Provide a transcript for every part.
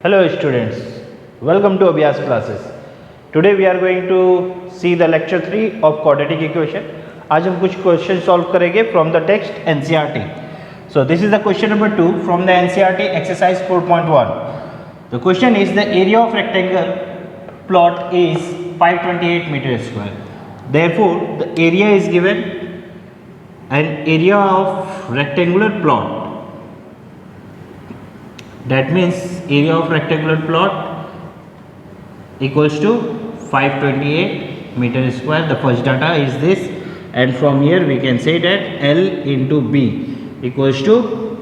Hello students, welcome to Abhyas classes. Today we are going to see the lecture 3 of quadratic equation. आज हम कुछ question solve करेंगे from the text NCERT. So this is the question number 2 from the NCERT exercise 4.1. The question is the area of rectangle plot is 528 meter square. Therefore the area is given, an area of rectangular plot. That means area of rectangular plot equals to 528 meter square. The first data is this, and from here we can say that L into B equals to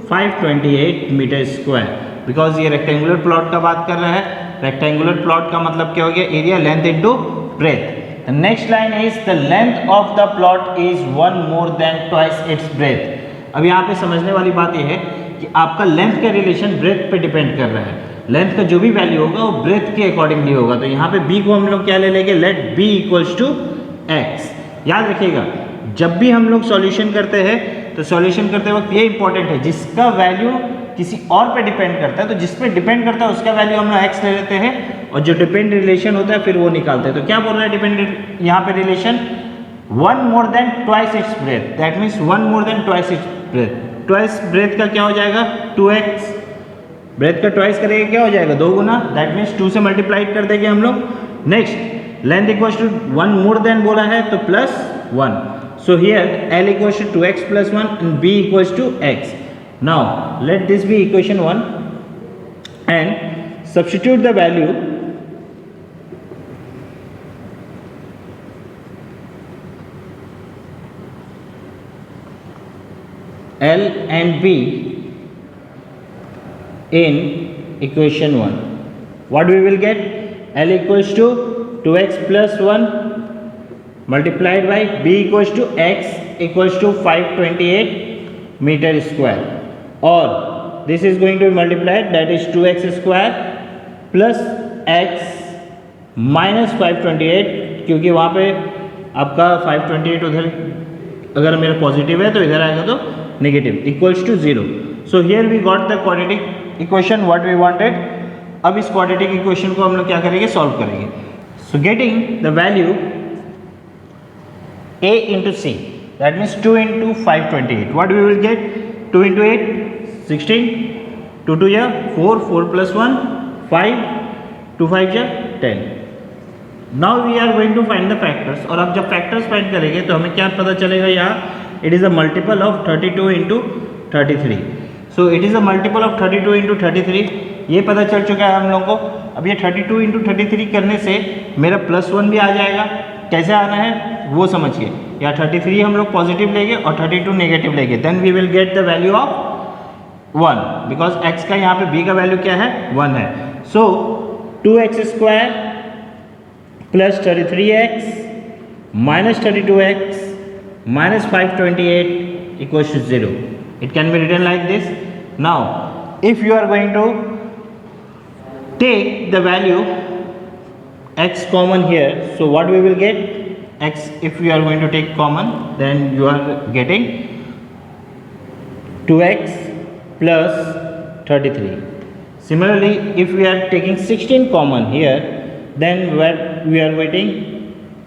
528 meter square. Because ये rectangular plot का बात कर रहा है. Rectangular plot का मतलब क्या हो गया? Area, length into breadth. The next line is the length of the plot is one more than twice its breadth. अब यहाँ पे समझने वाली बात ये है कि आपका लेंथ का रिलेशन ब्रेथ पे डिपेंड कर रहा है. लेंथ का जो भी वैल्यू होगा वो ब्रेथ के अकॉर्डिंगली होगा. तो यहाँ पे b को हम लोग क्या ले लेंगे? Let b equals to x. याद रखिएगा, जब भी हम लोग सॉल्यूशन करते हैं तो सॉल्यूशन करते वक्त ये इंपॉर्टेंट है, जिसका वैल्यू किसी और पे डिपेंड करता है तो जिस पे डिपेंड करता है उसका वैल्यू हम लोग x ले लेते हैं, और जो डिपेंड रिलेशन होता है फिर वो निकालते हैं. तो क्या बोल रहा है डिपेंड यहाँ पे relation? One more than twice its breadth. That means one more than twice its breadth. Twice breadth का क्या हो जाएगा? 2x. ब्रेथ का ट्वाइस करेंगे क्या हो जाएगा? 2 गुना. दैट मीन्स 2 से मल्टीप्लाइड कर देंगे हम लोग. Next, length equals to 1 more than बोला है तो plus 1. So here L equals to 2x plus 1 and B equals to x. Now let this be equation 1 and substitute the value L and B in equation 1. What we will get? L equals to 2x plus 1 multiplied by B equals to x equals to 528 meter square, or this is going to be multiplied, that is 2x square plus x minus 528, क्योंकि वहाँ पे आपका 528 उधर अगर मेरा positive है तो इधर आएगा तो negative, equals to 0. So here we got the quadratic equation what we wanted. अब इस क्वाड्रेटिक इक्वेशन को हम लोग क्या करेंगे? सॉल्व करेंगे. So getting the value a into c, that means 2 into 528, what we will get? 2 into 8 16, 2 2 yeah 4, 4 plus 1 5, 2 5 yeah 10. Now we are going to find the factors. और अब जब factors फाइंड करेंगे तो हमें क्या पता चलेगा? यहाँ it is a multiple of 32 into 33. So it is a multiple of 32 into 33. ये पता चल चुका है हम लोग को. अब ये 32 into 33 करने से मेरा प्लस 1 भी आ जाएगा. कैसे आना है वो समझिए. या 33 हम लोग पॉजिटिव लेंगे और 32 नेगेटिव लेंगे. Then we will get the value of 1, because x का यहाँ पे b का वैल्यू क्या है? 1 है. सो 2x square plus 33x minus 32x minus 528 equals to 0. It can be written like this. Now if you are going to take the value x common here, so what we will get? X, if we are going to take common, then you are getting 2x plus 33. Similarly, if we are taking 16 common here, then we are getting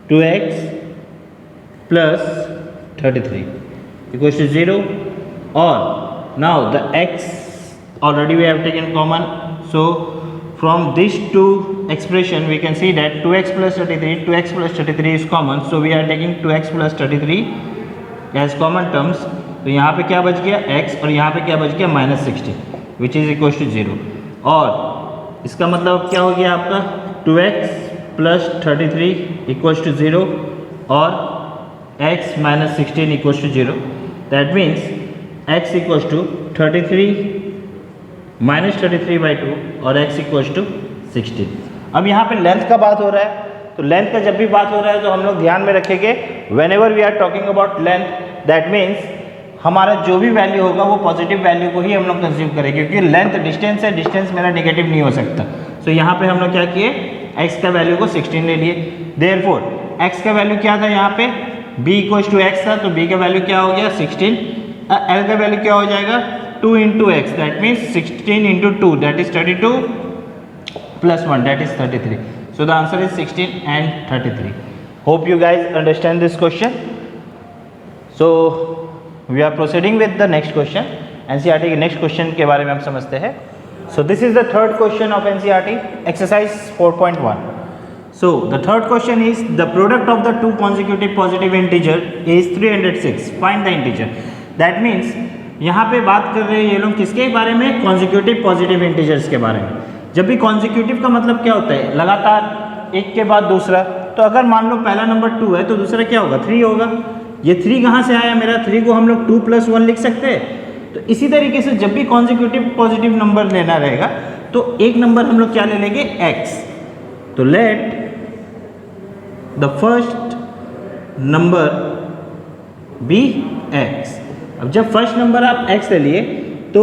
2x plus 33 equals to 0. Or now the x already we have taken common, so from these two expression we can see that 2x plus 33 is common, so we are taking 2x plus 33 as common terms. तो यहाँ पे क्या बच गया? x, और यहाँ पे क्या बच गया? minus 16 which is equals to 0. और इसका मतलब क्या हो गया आपका? 2x plus 33 equals to 0 और x minus 16 equals to 0. That means x equals to 33 minus 33 by 2 और x equals to 16. अब यहाँ पे लेंथ का बात हो रहा है, तो लेंथ का जब भी बात हो रहा है तो हम लोग ध्यान में रखेंगे whenever we are talking about length, that means हमारा जो भी वैल्यू होगा वो पॉजिटिव वैल्यू को ही हम लोग कंज्यूम करेंगे, क्योंकि लेंथ डिस्टेंस है, डिस्टेंस मेरा नेगेटिव नहीं हो सकता. सो यहाँ पे हम लोग क्या किए? x का वैल्यू को 16 ले लिए. देयरफॉर x का वैल्यू क्या था? यहाँ पे b इक्वल्स टू x था, तो b का वैल्यू क्या हो गया? 16. L का वैल्यू क्या हो जाएगा? 2 into x, that means 16 into 2, that is 32 plus 1, that is 33. So the answer is 16 and 33. Hope you guys understand this question. So we are proceeding with the next question. NCERT के next question के बारे में हम समझते हैं. So this is the third question of NCERT, exercise 4.1. So the third question is the product of the two consecutive positive integer is 306. Find the integer. That means यहाँ पे बात कर रहे हैं ये लोग किसके बारे में, कॉन्जिक्यूटिव पॉजिटिव इंटीजर्स के बारे में. जब भी कॉन्जिक्यूटिव का मतलब क्या होता है, लगातार एक के बाद दूसरा. तो अगर मान लो पहला नंबर 2 है तो दूसरा क्या होगा, 3 होगा. ये 3 कहाँ से आया मेरा, 3 को हम लोग 2 + 1 लिख सकते हैं. तो इसी तरीके से जब भी कॉन्जिक्यूटिव पॉजिटिव नंबर लेना रहेगा तो एक नंबर हम लोग क्या ले लेंगे, x. तो let the first number be x. अब जब फर्स्ट नंबर आप x ले लिए तो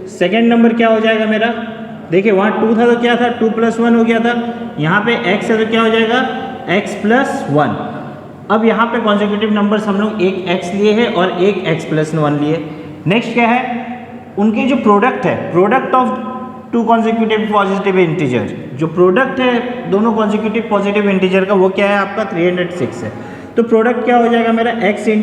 सेकेंड नंबर क्या हो जाएगा मेरा, देखिए वहाँ 2 था तो क्या था, 2 + 1 हो गया था. यहाँ पे x है तो क्या हो जाएगा, x + 1. अब यहाँ पे कॉन्जिक्यूटिव नंबर्स हम लोग एक x लिए हैं और एक x + 1 लिए. नेक्स्ट क्या है, उनके जो प्रोडक्ट है, product of two consecutive positive integer, जो प्रोडक्ट है दोनों कॉन्जिक्यूटिव पॉजिटिव इंटीजर का, वो क्या है आपका 306 है. तो प्रोडक्ट क्या हो जाएगा मेरा, x ×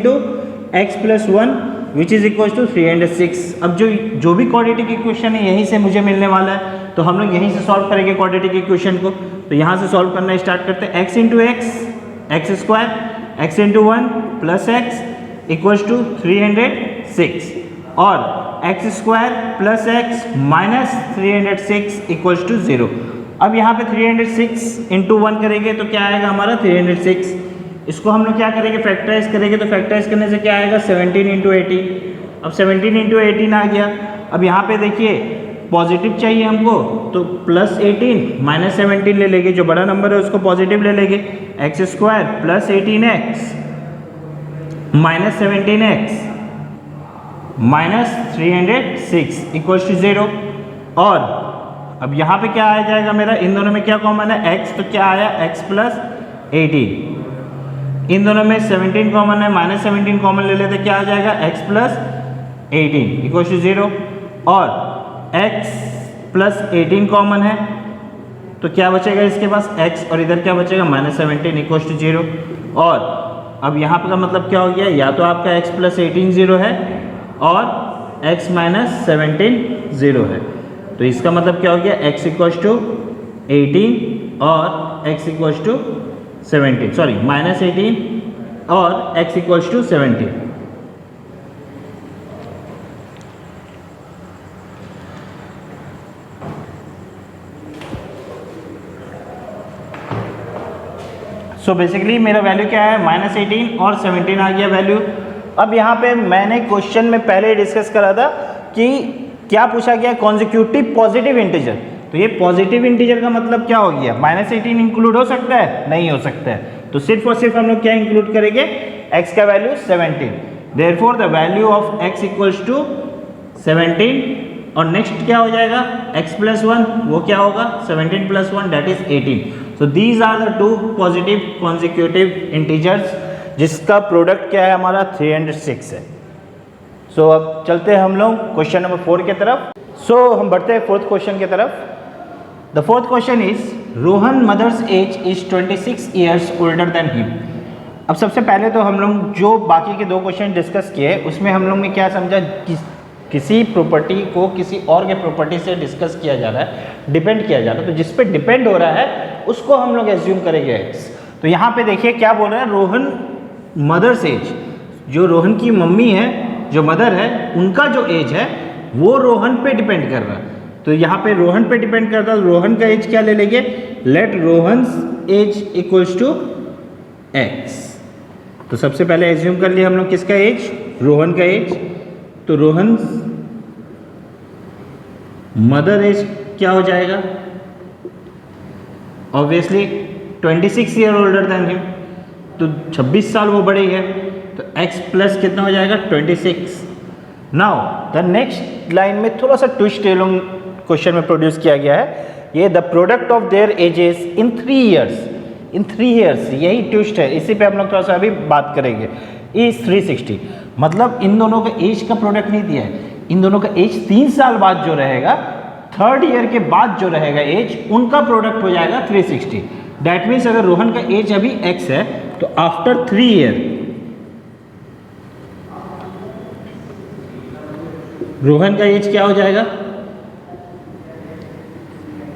x + 1 which is equal to 306. अब जो भी क्वाड्रेटिक इक्वेशन है यहीं से मुझे मिलने वाला है, तो हम लोग यहीं से सॉल्व करेंगे क्वाड्रेटिक इक्वेशन को. तो यहाँ से सॉल्व करना स्टार्ट करते हैं. x × x, x², x × 1 + x equals to 306 और x² + x - 306 इक्वल्स टू 0. अब यहाँ पे 306 × 1 करेंगे तो क्या आएगा हमारा 306. इसको हम लोग क्या करेंगे, फैक्टराइज करेंगे. तो फैक्टराइज करने से क्या आएगा, 17 × 18. अब 17 × 18 आ गया. अब यहाँ पे देखिए पॉजिटिव चाहिए हमको तो +18 - 17 ले लेंगे, जो बड़ा नंबर है उसको पॉजिटिव ले लेंगे. x² + 18x - 17x - 306 equals to 0. और अब यहाँ पे क्या आ जाएगा मेरा, इन दोनों में क्या कॉमन है, x. तो क्या आया, x + 18. इन दोनों में 17 कॉमन है, -17 कॉमन ले लेते क्या आ जाएगा, x + 18 इक्वल्स टू 0. और x + 18 कॉमन है तो क्या बचेगा इसके पास, x. और इधर क्या बचेगा, -17 इक्वल्स टू 0. और अब यहाँ पे का मतलब क्या हो गया, या तो आपका x + 18 0 है और x - 17 0 है. तो इसका मतलब क्या हो गया, x = 18 और x = 17, सॉरी -18 और x = 17. सो बेसिकली मेरा वैल्यू क्या है, -18 और 17 आ गया वैल्यू. अब यहाँ पे मैंने क्वेश्चन में पहले डिस्कस करा था कि क्या पूछा गया, कॉन्जिक्यूटिव पॉजिटिव इंटीजर. तो ये पॉजिटिव इंटीजर का मतलब क्या हो गया, -18 इंक्लूड हो सकता है, नहीं हो सकता है. तो सिर्फ और सिर्फ हम लोग क्या इंक्लूड करेंगे, x का value 17. Therefore the value of x = 17. और नेक्स्ट क्या हो जाएगा, x + 1, वो क्या होगा, 17 + 1 that is 18. So these are the two positive consecutive integers जिसका प्रोडक्ट क्या है हमारा 306 है. सो अब चलते हैं हम लोग क्वेश्चन नंबर 4 की तरफ. सो हम बढ़ते हैं फोर्थ क्वेश्चन की तरफ. The fourth question is Rohan mother's age is 26 years older than him. अब सबसे पहले तो हम लोग जो बाकी के 2 क्वेश्चन डिस्कस किए उसमें हम लोग ने क्या समझा, किसी प्रॉपर्टी को किसी और के प्रॉपर्टी से डिस्कस किया जा रहा है, डिपेंड किया जा रहा है. तो जिस पे डिपेंड हो रहा है उसको हम लोग एज्यूम करेंगे x. तो यहाँ पे देखिए क्या बोल रहा है, रोहन मदर्स एज, जो रोहन की मम्मी है, जो मदर है, उनका जो एज है वो रोहन पे डिपेंड कर रहा है. तो यहाँ पे रोहन पे डिपेंड करता है. रोहन का एज क्या ले लेंगे, let Rohan's age equals to x. तो सबसे पहले एज्यूम कर लिया हम लोग किसका एज, रोहन का एज. तो रोहन मदर एज क्या हो जाएगा, obviously 26 year older than him. तो 26 साल वो बड़े है. तो x प्लस कितना हो जाएगा, 26. नाउ द नेक्स्ट लाइन में थोड़ा सा ट्विस्ट ये लोग क्वेश्चन में प्रोड्यूस किया गया है. ये the product of their edges in 3 years. In 3 years, यही ट्विस्ट है, इसी पे हम लोग थोड़ा सा अभी बात करेंगे. इज 360, मतलब इन दोनों का एज का प्रोडक्ट नहीं दिया है, इन दोनों का एज 3 साल बाद जो रहेगा थर्ड ईयर के बाद जो रहेगा एज, उनका प्रोडक्ट हो जाएगा 360। दैट मीन्स अगर रोहन का एज अभी x है तो आफ्टर 3 ईयर रोहन का एज क्या हो जाएगा?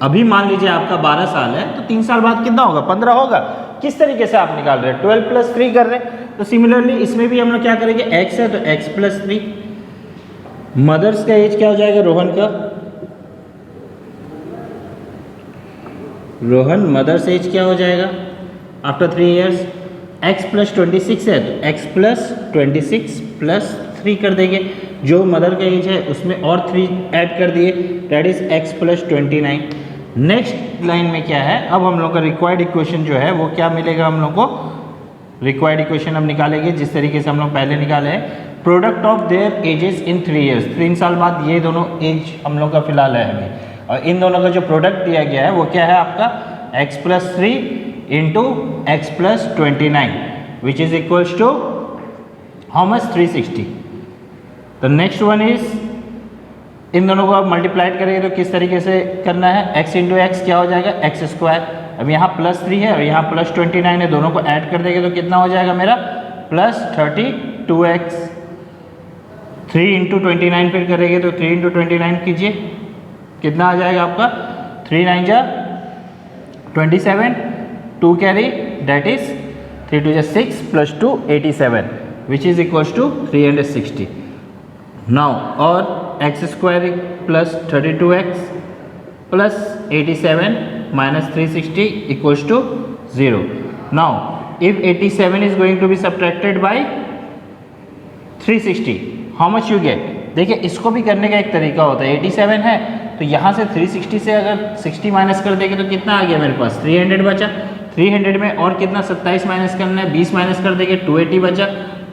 अभी मान लीजिए आपका 12 साल है तो 3 साल बाद कितना होगा? 15 होगा। किस तरीके से आप निकाल रहे हैं? 12 प्लस 3 कर रहे हैं। तो सिमिलरली इसमें भी हम लोग क्या करेंगे, x है तो x प्लस 3। मदर्स का एज क्या हो जाएगा रोहन का? रोहन मदर्स एज क्या हो जाएगा आफ्टर 3 ईयर्स? x प्लस 26 है तो x प्लस 26 प्लस 3 कर देंगे। जो मदर का एज है उसमें और 3 ऐड कर दिए, that is x plus 29। Next line में क्या है, अब हम लोग का रिक्वायर्ड इक्वेशन जो है वो क्या मिलेगा हम लोग को? रिक्वायर्ड इक्वेशन हम निकालेंगे जिस तरीके से हम लोग पहले निकाले हैं। Product of their edges in 3 years, 3 साल बाद ये दोनों एज हम लोग का फिलहाल है अभी, और इन दोनों का जो प्रोडक्ट दिया गया है वो क्या है आपका? x plus 3 into x plus 29 which is equals to how much? 360। तो नेक्स्ट वन इज, इन दोनों को आप मल्टीप्लाइड करेंगे तो किस तरीके से करना है? x इंटू एक्स क्या हो जाएगा? X square. अब यहाँ प्लस 3 है और यहाँ प्लस 29 है, दोनों को ऐड कर देंगे तो कितना हो जाएगा मेरा? Plus 32x। 3 इंटू 29 फिर करेंगे तो 3 इंटू 29 कीजिए, कितना आ जाएगा आपका? 3 9 जा 27, 2 कैरी दैट इज 3 2 जा 6 plus 2 87 which is equals to 360। Now और x square plus 32x plus 87 minus 360 equals to 0। Now if 87 is going to be subtracted by 360, how much you get? देखिए इसको भी करने का एक तरीका होता है। 87 है तो यहाँ से 360 से अगर 60 माइनस कर देंगे तो कितना आ गया मेरे पास? 300 बचा। 300 में और कितना 27 माइनस करना है, 20 माइनस कर देंगे 280 बचा।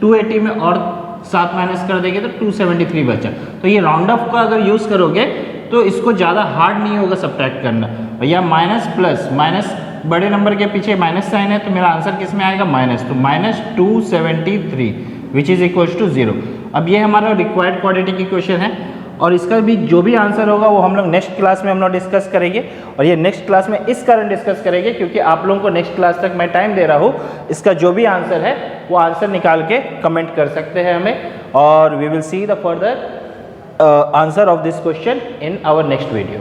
280 में और 7 माइनस कर देंगे तो 273 बचा। तो ये राउंड ऑफ का अगर यूज़ करोगे तो इसको ज़्यादा हार्ड नहीं होगा सब्ट्रैक्ट करना। या माइनस प्लस माइनस, बड़े नंबर के पीछे माइनस साइन है तो मेरा आंसर किस में आएगा? माइनस। तो minus 273 which is equals to 0। अब ये हमारा रिक्वायर्ड क्वाड्रेटिक इक्वेशन है और इसका भी जो भी आंसर होगा वो हम लोग नेक्स्ट क्लास में हम लोग डिस्कस करेंगे। और ये नेक्स्ट क्लास में इस कारण डिस्कस करेंगे क्योंकि आप लोगों को नेक्स्ट क्लास तक मैं टाइम दे रहा हूँ। इसका जो भी आंसर है वो आंसर निकाल के कमेंट कर सकते हैं हमें, और we will see the further answer of this question in our next video.